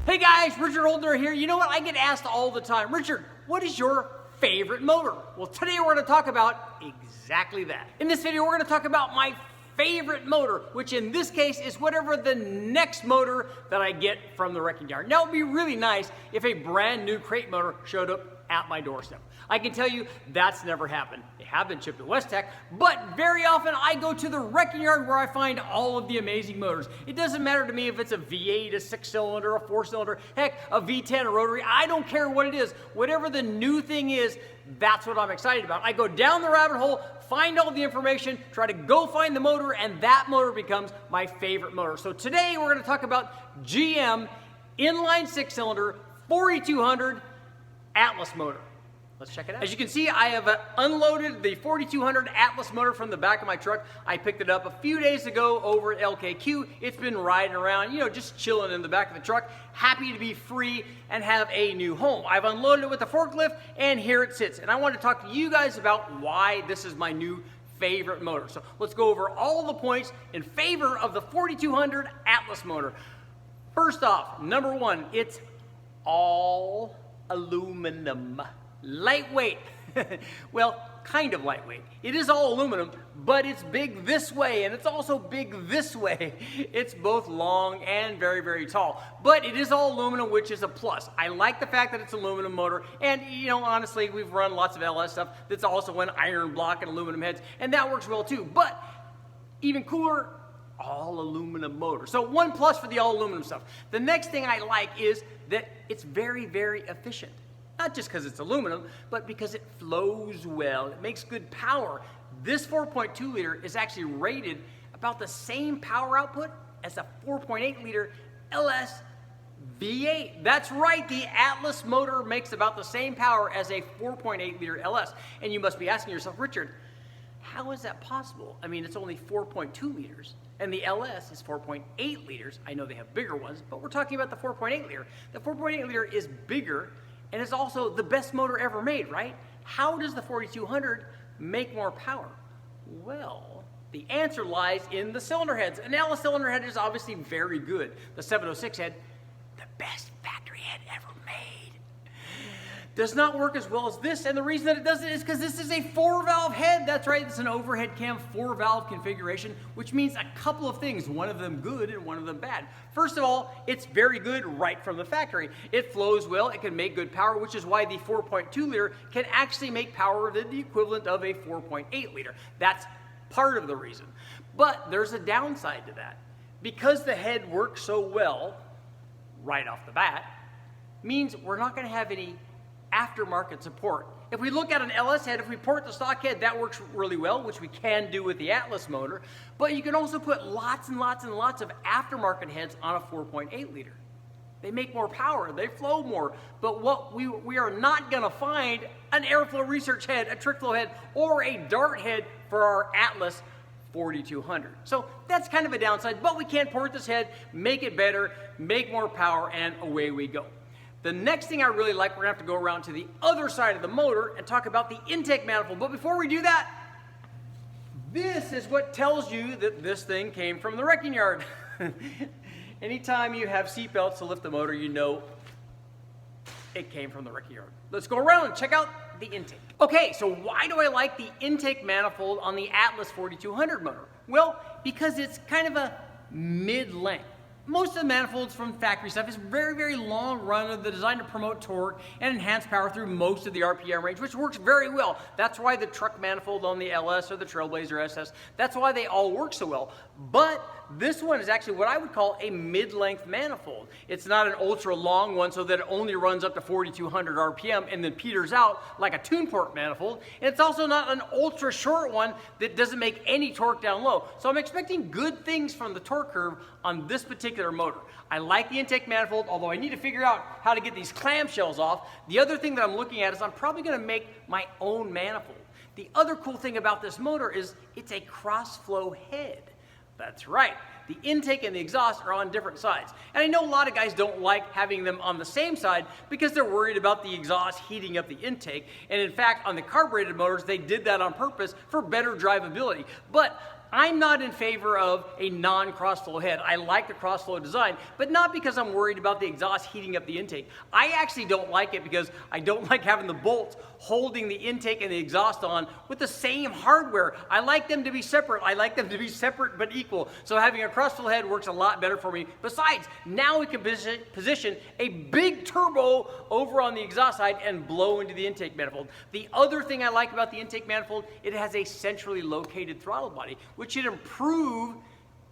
Hey guys, Richard Holder here. You know what? I get asked all the time, Richard, what is your favorite motor? Well, today we're going to talk about exactly that. In this video, we're going to talk about my favorite motor, which in this case is whatever the next motor that I get from the wrecking yard. Now, it would be really nice if a brand new crate motor showed up at my doorstep. I can tell you that's never happened. They have been shipped to West Tech, but very often I go to the wrecking yard where I find all of the amazing motors. It doesn't matter to me if it's a V8, a 6-cylinder, a 4-cylinder, heck, a V10, a rotary. I don't care what it is. Whatever the new thing is, that's what I'm excited about. I go down the rabbit hole, find all the information, try to go find the motor, and that motor becomes my favorite motor. So today we're going to talk about GM inline 6-cylinder 4200 Atlas motor. Let's check it out. As you can see, I have unloaded the 4200 Atlas motor from the back of my truck. I picked it up a few days ago over at LKQ. It's been riding around, just chilling in the back of the truck, happy to be free and have a new home. I've unloaded it with the forklift, and here it sits. And I want to talk to you guys about why this is my new favorite motor. So let's go over all the points in favor of the 4200 Atlas motor. First off, number one, it's all aluminum. Lightweight. Well, kind of lightweight. It is all aluminum, but it's big this way, and it's also big this way. It's both long and very, very tall, but it is all aluminum, which is a plus. I like the fact that it's an aluminum motor, and honestly, we've run lots of LS stuff that's also an iron block and aluminum heads, and that works well too, but even cooler, all aluminum motor. So one plus for the all aluminum stuff. The next thing I like is that it's very, very efficient. Not just because it's aluminum, but because it flows well. It makes good power. This 4.2 liter is actually rated about the same power output as a 4.8 liter LS V8. That's right, the Atlas motor makes about the same power as a 4.8 liter LS. And you must be asking yourself, Richard, how is that possible? I mean, it's only 4.2 liters, and the LS is 4.8 liters. I know they have bigger ones, but we're talking about the 4.8 liter. The 4.8 liter is bigger, and it's also the best motor ever made, right? How does the 4200 make more power? Well, the answer lies in the cylinder heads. An LS cylinder head is obviously very good. The 706 head, the best factory head ever made, does not work as well as this, and the reason that it doesn't is because this is a 4-valve head. That's right, it's an overhead cam 4-valve configuration, which means a couple of things, one of them good and one of them bad. First of all, it's very good right from the factory. It flows well, it can make good power, which is why the 4.2 liter can actually make power than the equivalent of a 4.8 liter. That's part of the reason. But there's a downside to that. Because the head works so well right off the bat, means we're not going to have any aftermarket support. If we look at an LS head, if we port the stock head, that works really well, which we can do with the Atlas motor, but you can also put lots and lots and lots of aftermarket heads on a 4.8 liter. They make more power, they flow more, but what we are not going to find an airflow research head, a trick flow head, or a dart head for our Atlas 4200. So that's kind of a downside, but we can port this head, make it better, make more power, and away we go. The next thing I really like, we're going to have to go around to the other side of the motor and talk about the intake manifold. But before we do that, this is what tells you that this thing came from the wrecking yard. Anytime you have seat belts to lift the motor, you know it came from the wrecking yard. Let's go around and check out the intake. Okay, so why do I like the intake manifold on the Atlas 4200 motor? Well, because it's kind of a mid-length. Most of the manifolds from factory stuff is very, very long run. They're designed to promote torque and enhance power through most of the RPM range, which works very well. That's why the truck manifold on the LS or the Trailblazer SS, that's why they all work so well. But this one is actually what I would call a mid-length manifold. It's not an ultra long one so that it only runs up to 4,200 RPM and then peters out like a tune port manifold. And it's also not an ultra short one that doesn't make any torque down low. So I'm expecting good things from the torque curve on this particular motor. I like the intake manifold, although I need to figure out how to get these clamshells off. The other thing that I'm looking at is I'm probably going to make my own manifold. The other cool thing about this motor is it's a cross-flow head. That's right. the intake and the exhaust are on different sides. And I know a lot of guys don't like having them on the same side because they're worried about the exhaust heating up the intake. And in fact, on the carbureted motors, they did that on purpose for better drivability. But I'm not in favor of a non-crossflow head. I like the crossflow design, but not because I'm worried about the exhaust heating up the intake. I actually don't like it because I don't like having the bolts holding the intake and the exhaust on with the same hardware. I like them to be separate. I like them to be separate but equal. So having a crossflow head works a lot better for me. Besides, now we can position a big turbo over on the exhaust side and blow into the intake manifold. The other thing I like about the intake manifold, it has a centrally located throttle body, which should improve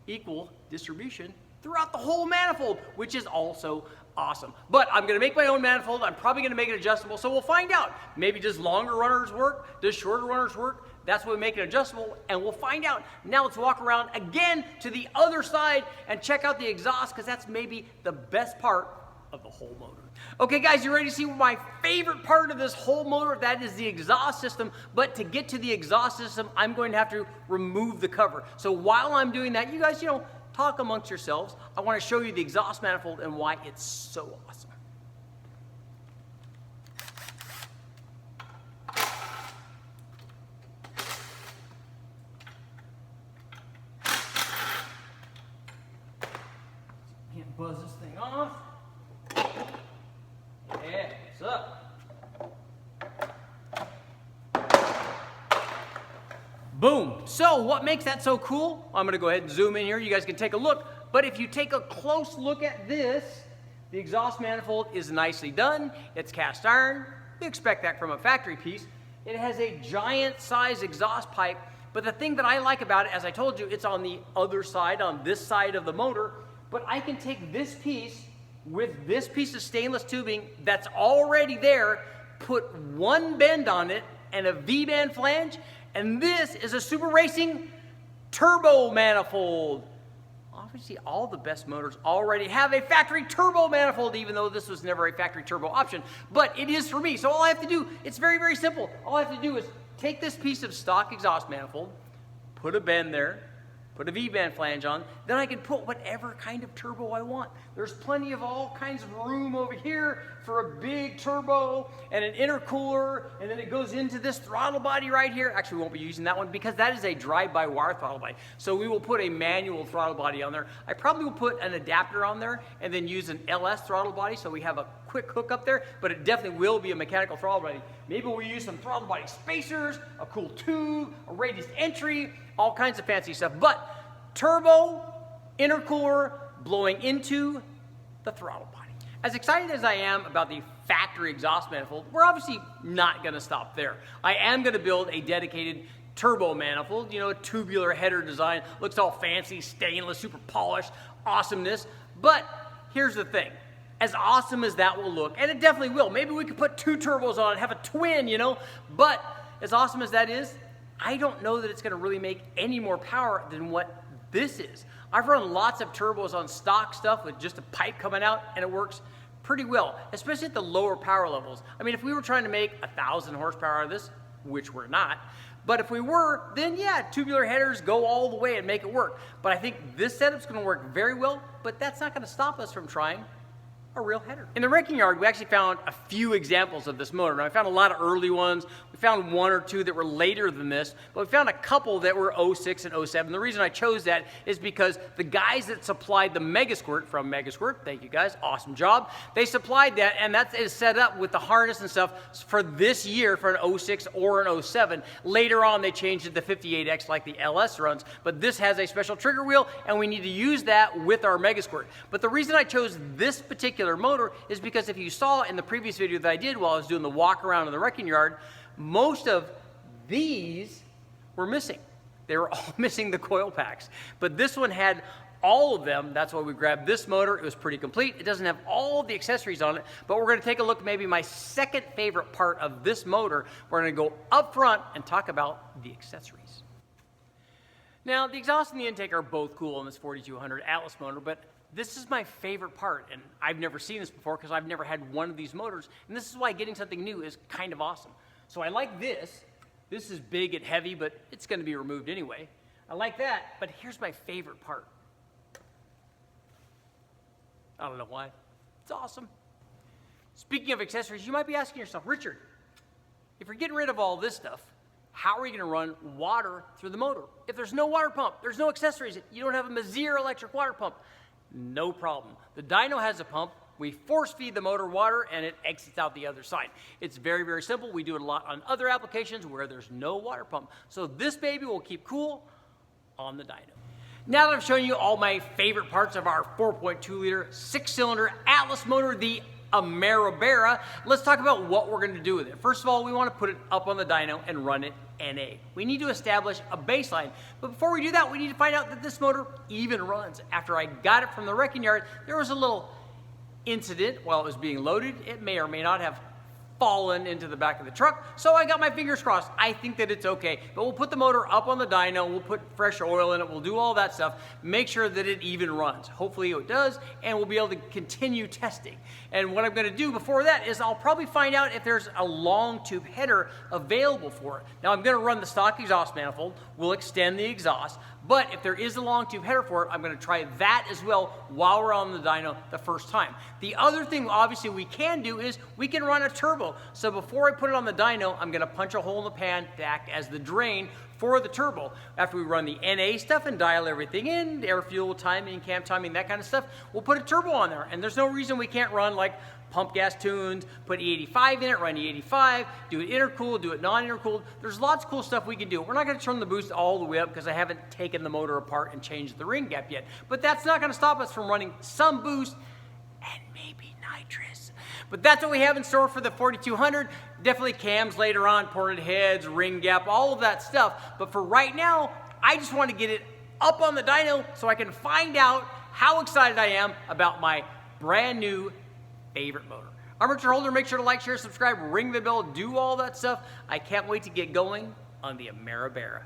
equal distribution throughout the whole manifold, which is also awesome. But I'm gonna make my own manifold. I'm probably gonna make it adjustable, so we'll find out. Maybe does longer runners work? Does shorter runners work? That's why we make it adjustable, and we'll find out. Now let's walk around again to the other side and check out the exhaust, because that's maybe the best part of the whole motor. Okay guys, you ready to see my favorite part of this whole motor? That is the exhaust system. But to get to the exhaust system, I'm going to have to remove the cover. So while I'm doing that, you guys, talk amongst yourselves. I want to show you the exhaust manifold and why it's so awesome. Can't buzz this thing off. Yeah, what's up? Boom. So what makes that so cool? I'm going to go ahead and zoom in here. You guys can take a look. But if you take a close look at this, the exhaust manifold is nicely done. It's cast iron. You expect that from a factory piece. It has a giant size exhaust pipe. But the thing that I like about it, as I told you, it's on the other side, on this side of the motor. But I can take this piece with this piece of stainless tubing that's already there, put one bend on it and a V-band flange, and this is a super racing turbo manifold. Obviously, all the best motors already have a factory turbo manifold, even though this was never a factory turbo option, but it is for me. So all I have to do, it's very, very simple. All I have to do is take this piece of stock exhaust manifold, put a bend there, put a V-band flange on, then I can put whatever kind of turbo I want. There's plenty of all kinds of room over here for a big turbo and an intercooler, and then it goes into this throttle body right here. Actually, we won't be using that one because that is a drive-by-wire throttle body. So we will put a manual throttle body on there. I probably will put an adapter on there and then use an LS throttle body so we have a quick hook up there, but it definitely will be a mechanical throttle body. Maybe we'll use some throttle body spacers, a cool tube, a radius entry, all kinds of fancy stuff. But turbo, intercooler, blowing into the throttle body. As excited as I am about the factory exhaust manifold, we're obviously not going to stop there. I am going to build a dedicated turbo manifold, a tubular header design, looks all fancy, stainless, super polished, awesomeness. But here's the thing. As awesome as that will look, and it definitely will, maybe we could put two turbos on it, have a twin, but as awesome as that is, I don't know that it's going to really make any more power than what this is. I've run lots of turbos on stock stuff with just a pipe coming out, and it works pretty well, especially at the lower power levels. I mean, if we were trying to make 1,000 horsepower out of this, which we're not, but if we were, then yeah, tubular headers go all the way and make it work. But I think this setup's going to work very well, but that's not going to stop us from trying a real header. In the wrecking yard, we actually found a few examples of this motor. Now, I found a lot of early ones. We found one or two that were later than this, but we found a couple that were 06 and 07. The reason I chose that is because the guys that supplied the Megasquirt from Megasquirt, thank you guys, awesome job, they supplied that, and that is set up with the harness and stuff for this year for an 06 or an 07. Later on, they changed it to 58X like the LS runs, but this has a special trigger wheel, and we need to use that with our Megasquirt. But the reason I chose this particular motor is because if you saw in the previous video that I did while I was doing the walk around in the wrecking yard, most of these were missing. They were all missing the coil packs. But this one had all of them. That's why we grabbed this motor. It was pretty complete. It doesn't have all the accessories on it, but we're going to take a look at maybe my second favorite part of this motor. We're going to go up front and talk about the accessories. Now, the exhaust and the intake are both cool on this 4200 Atlas motor, but this is my favorite part, and I've never seen this before because I've never had one of these motors, and this is why getting something new is kind of awesome. So I like this. This is big and heavy, but it's going to be removed anyway. I like that, but here's my favorite part. I don't know why. It's awesome. Speaking of accessories, you might be asking yourself, Richard, if you're getting rid of all this stuff, how are you going to run water through the motor? If there's no water pump, there's no accessories, you don't have a Mazir electric water pump, no problem. The dyno has a pump. We force feed the motor water and it exits out the other side. It's very, very simple. We do it a lot on other applications where there's no water pump. So this baby will keep cool on the dyno. Now that I've shown you all my favorite parts of our 4.2 liter 6-cylinder Atlas motor, the Ameri-Barra, let's talk about what we're going to do with it. First of all, we want to put it up on the dyno and run it NA. We need to establish a baseline. But before we do that, we need to find out that this motor even runs. After I got it from the wrecking yard, there was a little incident while it was being loaded. It may or may not have fallen into the back of the truck, so I got my fingers crossed. I think that it's okay, but we'll put the motor up on the dyno, we'll put fresh oil in it, we'll do all that stuff, make sure that it even runs. Hopefully it does, and we'll be able to continue testing. And what I'm going to do before that is I'll probably find out if there's a long tube header available for it. Now I'm going to run the stock exhaust manifold, we'll extend the exhaust, but if there is a long tube header for it, I'm going to try that as well while we're on the dyno the first time. The other thing obviously we can do is we can run a turbo. So before I put it on the dyno, I'm going to punch a hole in the pan to act as the drain for the turbo. After we run the NA stuff and dial everything in, air fuel timing, cam timing, that kind of stuff, we'll put a turbo on there. And there's no reason we can't run like pump gas tunes, put E85 in it, run E85, do it intercooled, do it non-intercooled. There's lots of cool stuff we can do. We're not going to turn the boost all the way up because I haven't taken the motor apart and changed the ring gap yet. But that's not going to stop us from running some boost and maybe nitrous. But that's what we have in store for the 4200. Definitely cams later on, ported heads, ring gap, all of that stuff. But for right now, I just want to get it up on the dyno so I can find out how excited I am about my brand new favorite motor. I'm Richard Holder. Make sure to like, share, subscribe, ring the bell, do all that stuff. I can't wait to get going on the Ameri-Barra.